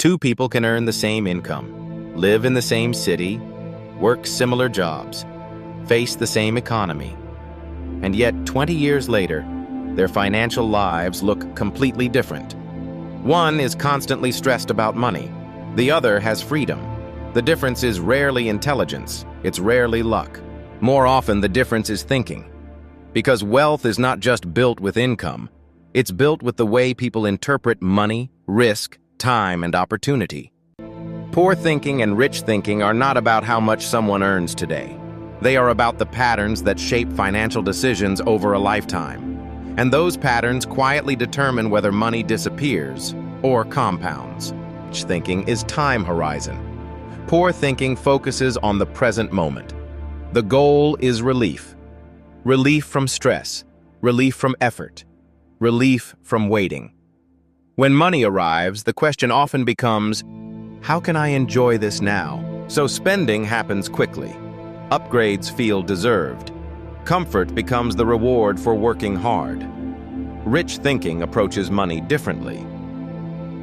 Two people can earn the same income, live in the same city, work similar jobs, face the same economy. And yet, 20 years later, their financial lives look completely different. One is constantly stressed about money. The other has freedom. The difference is rarely intelligence. It's rarely luck. More often, the difference is thinking. Because wealth is not just built with income. It's built with the way people interpret money, risk, time, and opportunity. Poor thinking and rich thinking are not about how much someone earns today. They are about the patterns that shape financial decisions over a lifetime. And those patterns quietly determine whether money disappears or compounds. Rich thinking is time horizon. Poor thinking focuses on the present moment. The goal is relief. Relief from stress, relief from effort, relief from waiting. When money arrives, the question often becomes, how can I enjoy this now? So spending happens quickly. Upgrades feel deserved. Comfort becomes the reward for working hard. Rich thinking approaches money differently.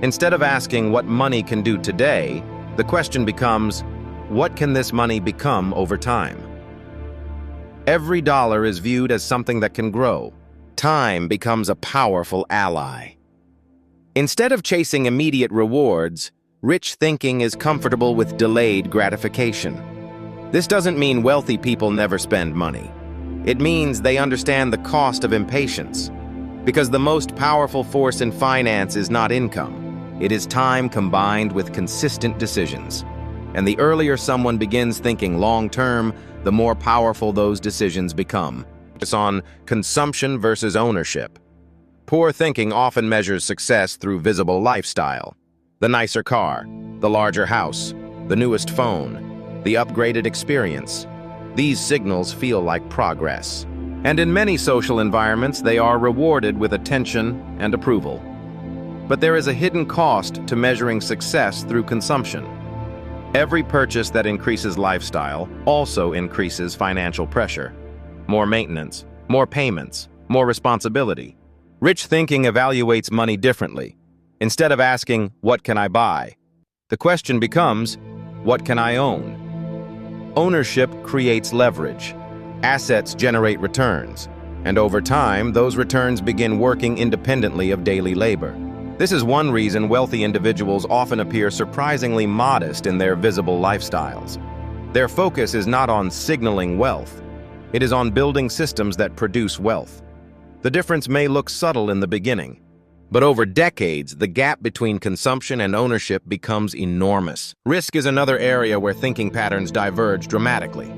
Instead of asking what money can do today, the question becomes, what can this money become over time? Every dollar is viewed as something that can grow. Time becomes a powerful ally. Instead of chasing immediate rewards, rich thinking is comfortable with delayed gratification. This doesn't mean wealthy people never spend money. It means they understand the cost of impatience. Because the most powerful force in finance is not income. It is time combined with consistent decisions. And the earlier someone begins thinking long-term, the more powerful those decisions become. Focus on consumption versus ownership. Poor thinking often measures success through visible lifestyle. The nicer car, the larger house, the newest phone, the upgraded experience. These signals feel like progress. And in many social environments, they are rewarded with attention and approval. But there is a hidden cost to measuring success through consumption. Every purchase that increases lifestyle also increases financial pressure. More maintenance, more payments, more responsibility. Rich thinking evaluates money differently. Instead of asking, what can I buy? The question becomes, what can I own? Ownership creates leverage. Assets generate returns. And over time, those returns begin working independently of daily labor. This is one reason wealthy individuals often appear surprisingly modest in their visible lifestyles. Their focus is not on signaling wealth. It is on building systems that produce wealth. The difference may look subtle in the beginning, but over decades, the gap between consumption and ownership becomes enormous. Risk is another area where thinking patterns diverge dramatically.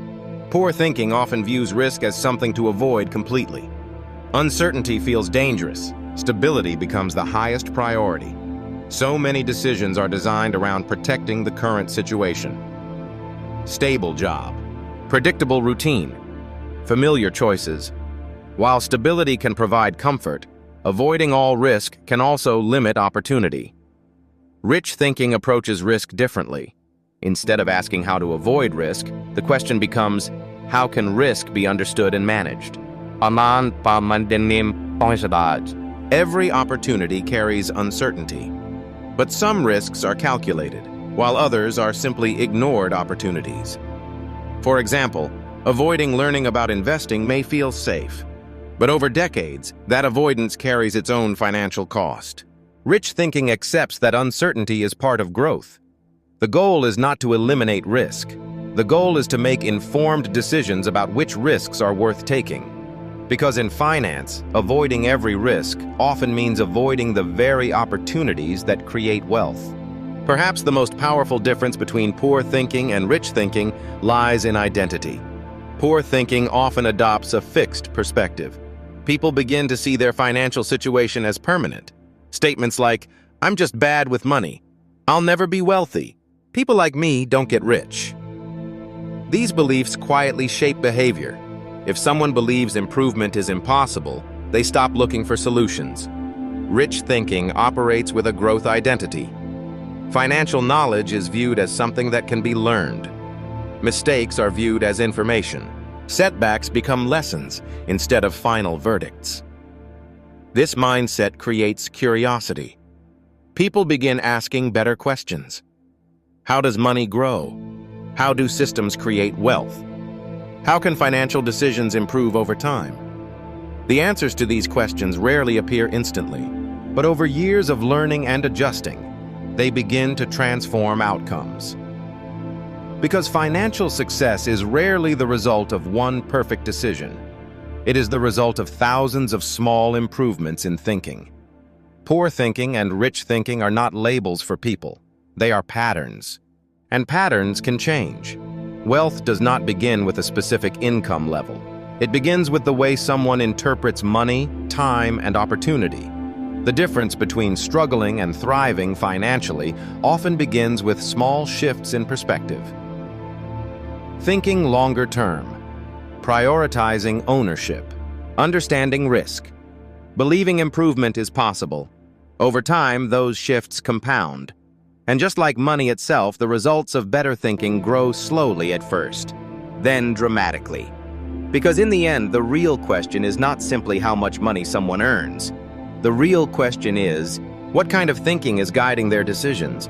Poor thinking often views risk as something to avoid completely. Uncertainty feels dangerous. Stability becomes the highest priority. So many decisions are designed around protecting the current situation. Stable job, predictable routine, familiar choices. While stability can provide comfort, avoiding all risk can also limit opportunity. Rich thinking approaches risk differently. Instead of asking how to avoid risk, the question becomes, how can risk be understood and managed? Every opportunity carries uncertainty, but some risks are calculated, while others are simply ignored opportunities. For example, avoiding learning about investing may feel safe, but over decades, that avoidance carries its own financial cost. Rich thinking accepts that uncertainty is part of growth. The goal is not to eliminate risk. The goal is to make informed decisions about which risks are worth taking. Because in finance, avoiding every risk often means avoiding the very opportunities that create wealth. Perhaps the most powerful difference between poor thinking and rich thinking lies in identity. Poor thinking often adopts a fixed perspective. People begin to see their financial situation as permanent. Statements like, I'm just bad with money. I'll never be wealthy. People like me don't get rich. These beliefs quietly shape behavior. If someone believes improvement is impossible, they stop looking for solutions. Rich thinking operates with a growth identity. Financial knowledge is viewed as something that can be learned. Mistakes are viewed as information. Setbacks become lessons instead of final verdicts. This mindset creates curiosity. people begin asking better questions. How does money grow? How do systems create wealth? How can financial decisions improve over time? The answers to these questions rarely appear instantly, but over years of learning and adjusting, they begin to transform outcomes. Because financial success is rarely the result of one perfect decision. It is the result of thousands of small improvements in thinking. Poor thinking and rich thinking are not labels for people. They are patterns. And patterns can change. Wealth does not begin with a specific income level. It begins with the way someone interprets money, time, and opportunity. The difference between struggling and thriving financially often begins with small shifts in perspective. Thinking longer term. Prioritizing ownership. Understanding risk. Believing improvement is possible. Over time, those shifts compound. And just like money itself, the results of better thinking grow slowly at first, then dramatically. Because in the end, the real question is not simply how much money someone earns. The real question is, what kind of thinking is guiding their decisions?